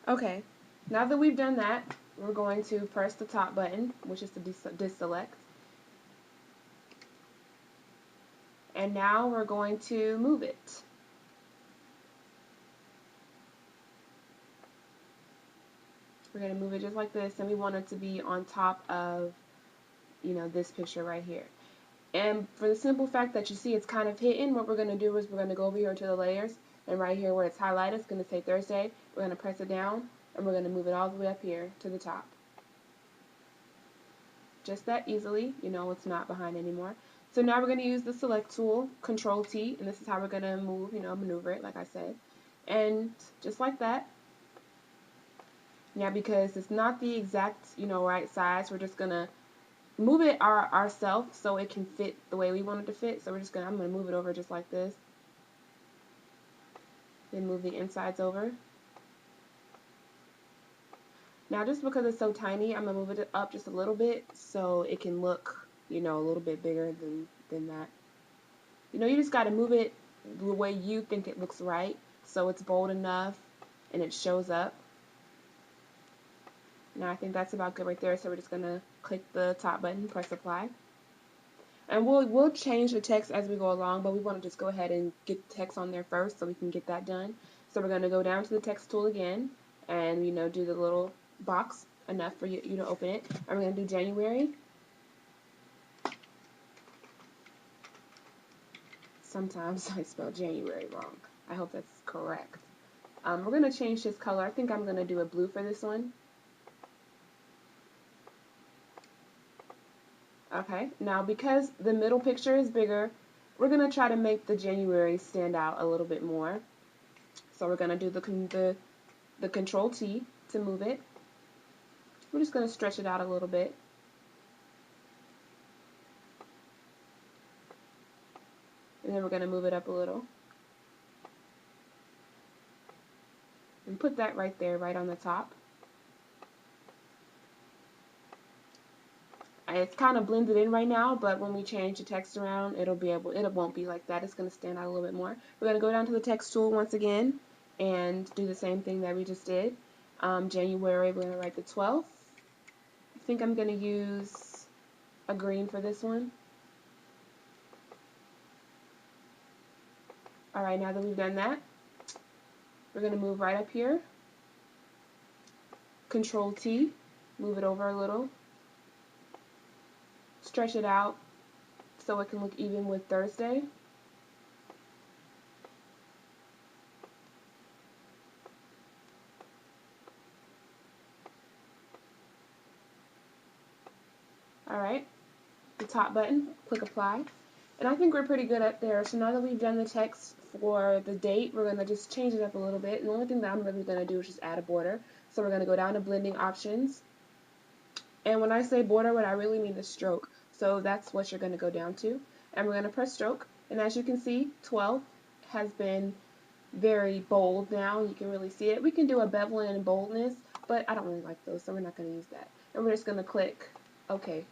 Okay, now that we've done that, we're going to press the top button, which is to deselect. And now we're going to move it. We're going to move it just like this, and we want it to be on top of, this picture right here. And for the simple fact that you see it's kind of hidden, what we're going to do is we're going to go over here to the layers, and right here where it's highlighted, it's going to say Thursday. We're going to press it down, and we're going to move it all the way up here to the top. Just that easily, it's not behind anymore. So now we're going to use the select tool, Control T, and this is how we're going to move, maneuver it, like I said. And just like that. Now because it's not the exact, right size, we're just going to move it ourselves so it can fit the way we want it to fit. So I'm going to move it over just like this. Then move the insides over. Now just because it's so tiny, I'm going to move it up just a little bit so it can look, a little bit bigger than that. You just got to move it the way you think it looks right so it's bold enough and it shows up. Now I think that's about good right there, so we're just going to click the top button, press apply. And we'll change the text as we go along, but we want to just go ahead and get the text on there first so we can get that done. So we're going to go down to the text tool again and, do the little box enough for you to open it. And we're going to do January. Sometimes I spell January wrong. I hope that's correct. We're going to change this color. I think I'm going to do a blue for this one. Okay, now because the middle picture is bigger, we're going to try to make the January stand out a little bit more. So we're going to do the Control T to move it. We're just going to stretch it out a little bit. And then we're going to move it up a little. And put that right there, right on the top. It's kind of blended in right now, but when we change the text around, it won't be like that. It's going to stand out a little bit more. We're going to go down to the text tool once again and do the same thing that we just did. January, we're going to write the 12th. I think I'm going to use a green for this one. Alright, now that we've done that, we're going to move right up here. Control T, move it over a little. Stretch it out so it can look even with Thursday. Alright, the top button, click apply. And I think we're pretty good up there. So now that we've done the text for the date, we're going to just change it up a little bit. And the only thing that I'm really going to do is just add a border. So we're going to go down to blending options. And when I say border, what I really mean is stroke. So that's what you're going to go down to. And we're going to press stroke. And as you can see, 12 has been very bold now. You can really see it. We can do a bevel and boldness, but I don't really like those, so we're not going to use that. And we're just going to click OK.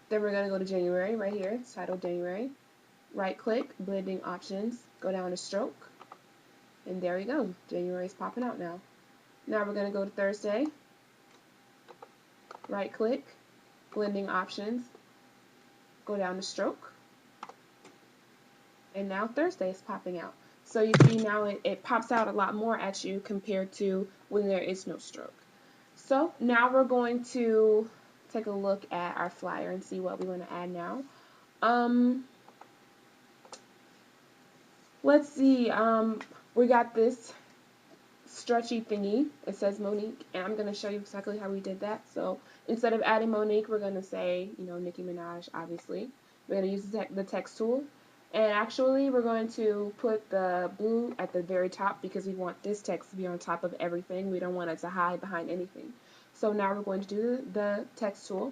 Then we're going to go to January right here. It's titled January. Right click, blending options, go down to stroke, and there we go. January is popping out now. Now we're going to go to Thursday. Right click, blending options, go down to stroke, and now Thursday is popping out. So you see now it pops out a lot more at you compared to when there is no stroke. So now we're going to take a look at our flyer and see what we want to add now. Let's see, we got this stretchy thingy. It says Monique, and I'm going to show you exactly how we did that. So instead of adding Monique, we're going to say, Nicki Minaj, obviously. We're going to use the text tool. And actually, we're going to put the blue at the very top because we want this text to be on top of everything. We don't want it to hide behind anything. So now we're going to do the text tool,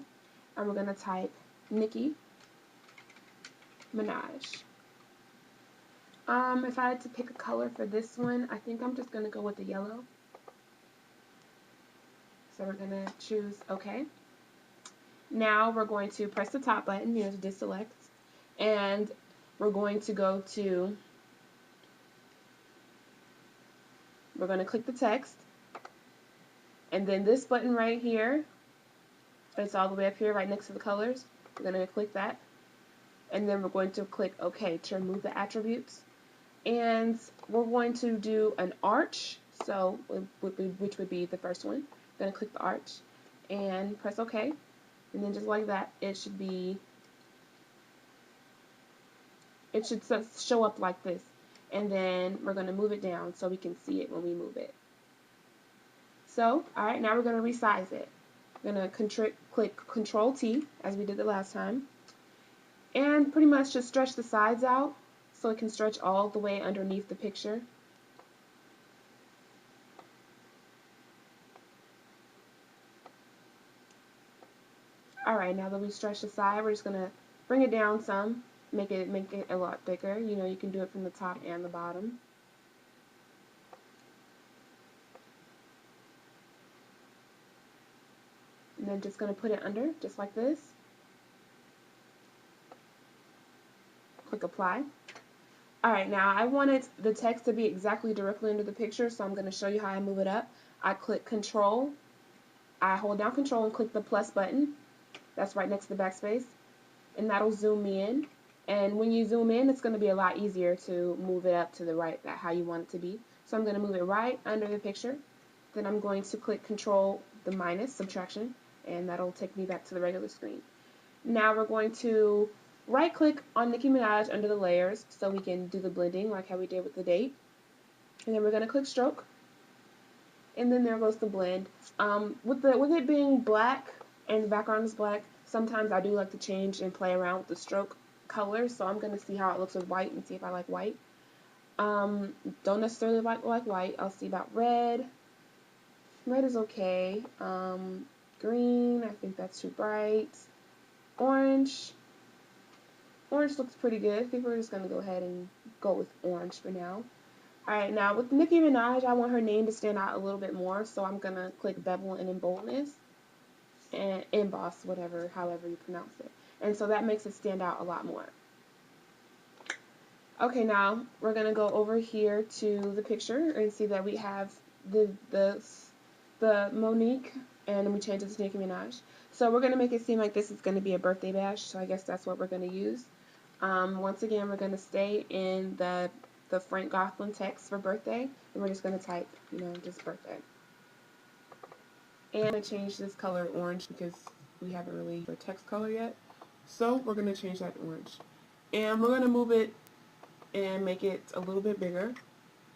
and we're going to type Nicki Minaj. If I had to pick a color for this one, I think I'm just going to go with the yellow. So we're going to choose OK. Now we're going to press the top button, to deselect, and we're going to we're going to click the text, And then this button right here, it's all the way up here right next to the colors. We're going to click that. And then we're going to click OK to remove the attributes. And we're going to do an arch, so which would be the first one. I'm going to click the arch and press OK. And then just like that, it should show up like this. And then we're going to move it down so we can see it when we move it. So, alright, now we're going to resize it. We're going to click Control T, as we did the last time. And pretty much just stretch the sides out so it can stretch all the way underneath the picture. Alright, now that we stretched the side, we're just going to bring it down some, make it a lot bigger. You know, you can do it from the top and the bottom. And then just going to put it under, just like this. Click Apply. Alright, now I wanted the text to be exactly directly under the picture, so I'm going to show you how I move it up. I click Control, I hold down Control and click the plus button. That's right next to the backspace. And that'll zoom in. And when you zoom in, it's going to be a lot easier to move it up to the right, how you want it to be. So I'm going to move it right under the picture. Then I'm going to click Control the minus, subtraction, and that'll take me back to the regular screen. Now we're going to right click on Nicki Minaj under the layers so we can do the blending like how we did with the date. And then we're going to click stroke. And then there goes the blend. With it being black and the background is black, sometimes I do like to change and play around with the stroke colors. So I'm going to see how it looks with white and see if I like white. Don't necessarily like white. I'll see about red. Red is okay. Green, I think that's too bright. Orange. Orange looks pretty good. I think we're just going to go ahead and go with orange for now. Alright, now with Nicki Minaj, I want her name to stand out a little bit more, so I'm going to click bevel and boldness and emboss, however you pronounce it. And so that makes it stand out a lot more. Okay, now we're going to go over here to the picture and see that we have the Monique, and we change it to Nicki Minaj. So we're going to make it seem like this is going to be a birthday bash, so I guess that's what we're going to use. Once again, we're going to stay in the Frank Gotham text for birthday, and we're just going to type, just birthday. And I'm going to change this color orange because we haven't really the text color yet. So we're going to change that to orange. And we're going to move it and make it a little bit bigger.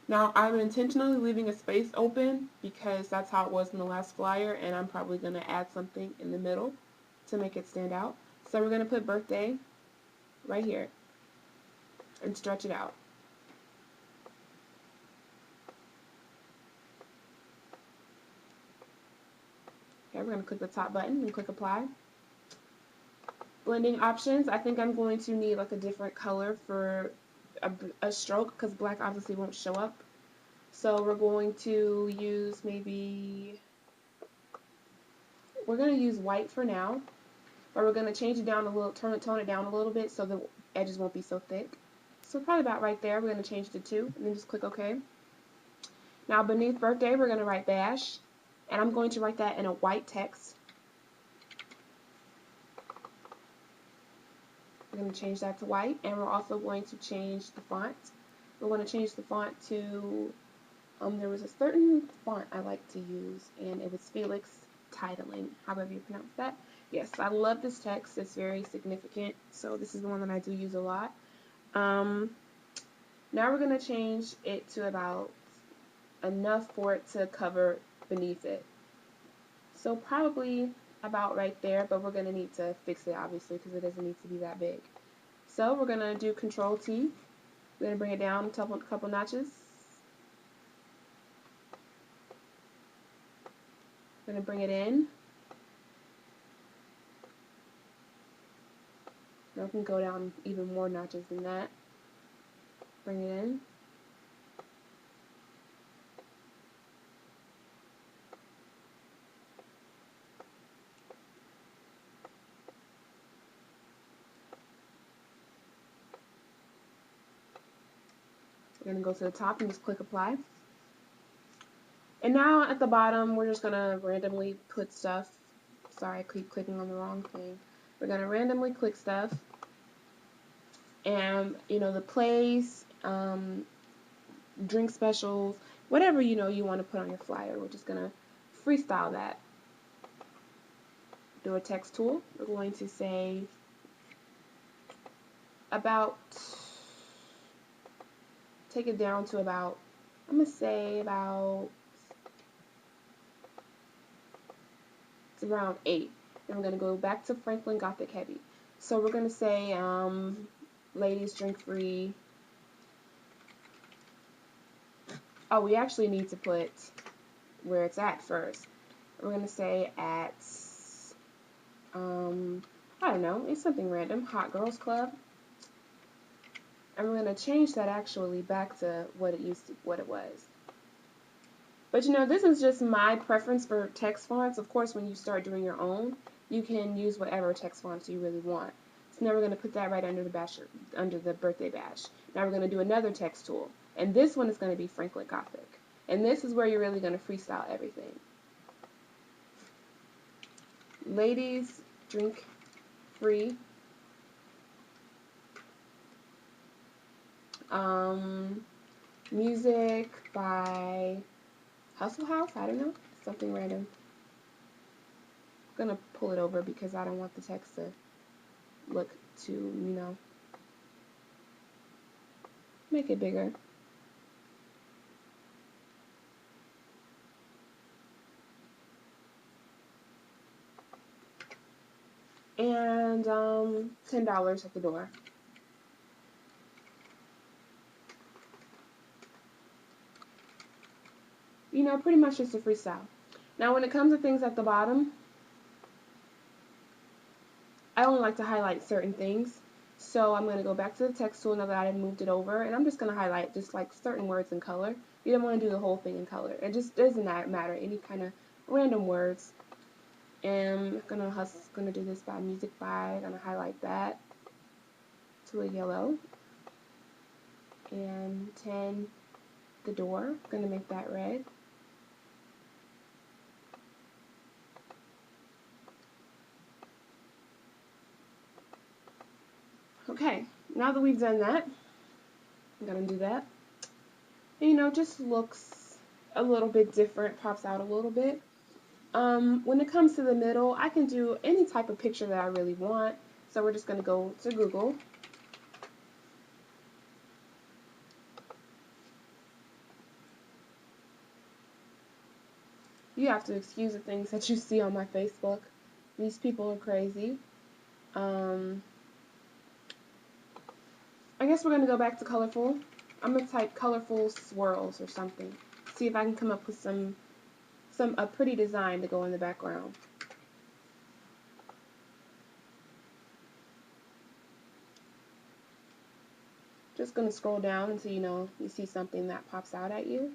Now, I'm intentionally leaving a space open because that's how it was in the last flyer, and I'm probably going to add something in the middle to make it stand out. So we're going to put birthday right here and stretch it out. Okay, we're going to click the top button and click Apply. Blending options, I think I'm going to need like a different color for a stroke because black obviously won't show up. So we're going to use we're going to use white for now, but we're going to change it down a little, tone it down a little bit so the edges won't be so thick. So probably about right there, we're going to change it to 2 and then just click OK. Now beneath birthday, we're going to write bash, and I'm going to write that in a white text. We're going to change that to white, and we're also going to change the font. We're going to change the font to, there was a certain font I like to use, and it was Felix Titling, however you pronounce that. Yes, I love this text. It's very significant, so this is the one that I do use a lot. Now we're going to change it to about enough for it to cover beneath it. So probably about right there, but we're going to need to fix it obviously because it doesn't need to be that big. So we're going to do Control T. We're going to bring it down a couple notches. We're going to bring it in. Now we can go down even more notches than that. Bring it in. We're going to go to the top and just click Apply. And now at the bottom, we're just going to randomly put stuff. Sorry, I keep clicking on the wrong thing. We're going to randomly click stuff. And, you know, the place, drink specials, whatever, you know, you want to put on your flyer. We're just going to freestyle that. Do a text tool. We're going to say about, take it down to about, I'm going to say about, it's around 8. And we're going to go back to Franklin Gothic Heavy. So we're going to say, ladies drink free. Oh, we actually need to put where it's at first. We're going to say at, I don't know, it's something random, Hot Girls Club. And we're going to change that actually back to what it was. But you know, this is just my preference for text fonts. Of course, when you start doing your own, you can use whatever text fonts you really want. So now we're going to put that right under the birthday bash. Now we're going to do another text tool. And this one is going to be Franklin Gothic. And this is where you're really going to freestyle everything. Ladies, drink free. Music by Hustle House, I don't know, something random. I'm going to pull it over because I don't want the text to look too, you know, make it bigger. And $10 at the door. You know, pretty much just a freestyle. Now when it comes to things at the bottom, I only like to highlight certain things. So I'm going to go back to the text tool now that I had moved it over, and I'm just going to highlight just like certain words in color. You don't want to do the whole thing in color. It just doesn't matter, any kind of random words. And I'm gonna do this by music by. I'm gonna highlight that to a yellow. And 10, the door. I'm gonna make that red. Okay, now that we've done that, I'm gonna do that. And, you know, just looks a little bit different, pops out a little bit. When it comes to the middle, I can do any type of picture that I really want. So we're just gonna go to Google. You have to excuse the things that you see on my Facebook. These people are crazy. I guess we're going to go back to colorful. I'm going to type colorful swirls or something. See if I can come up with a pretty design to go in the background. Just going to scroll down until you see something that pops out at you.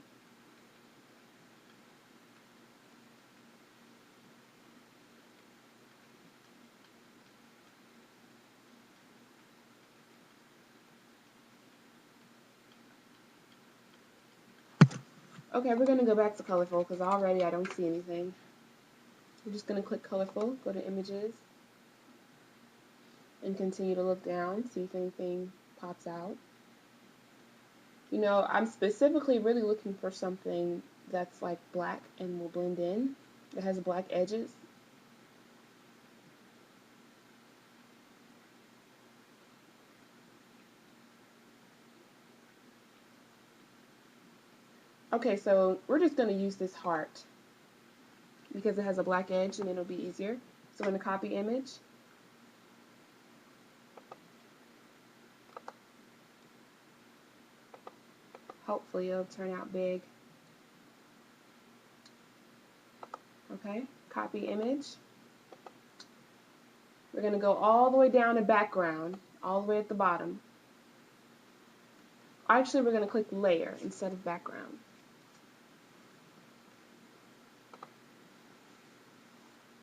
Okay, we're going to go back to colorful because already I don't see anything. I'm just going to click colorful, go to images, and continue to look down, see if anything pops out. You know, I'm specifically really looking for something that's like black and will blend in, that has black edges. Okay, so we're just going to use this heart because it has a black edge and it'll be easier. So I'm going to copy image. Hopefully it'll turn out big. Okay, copy image. We're going to go all the way down to background, all the way at the bottom. Actually, we're going to click layer instead of background.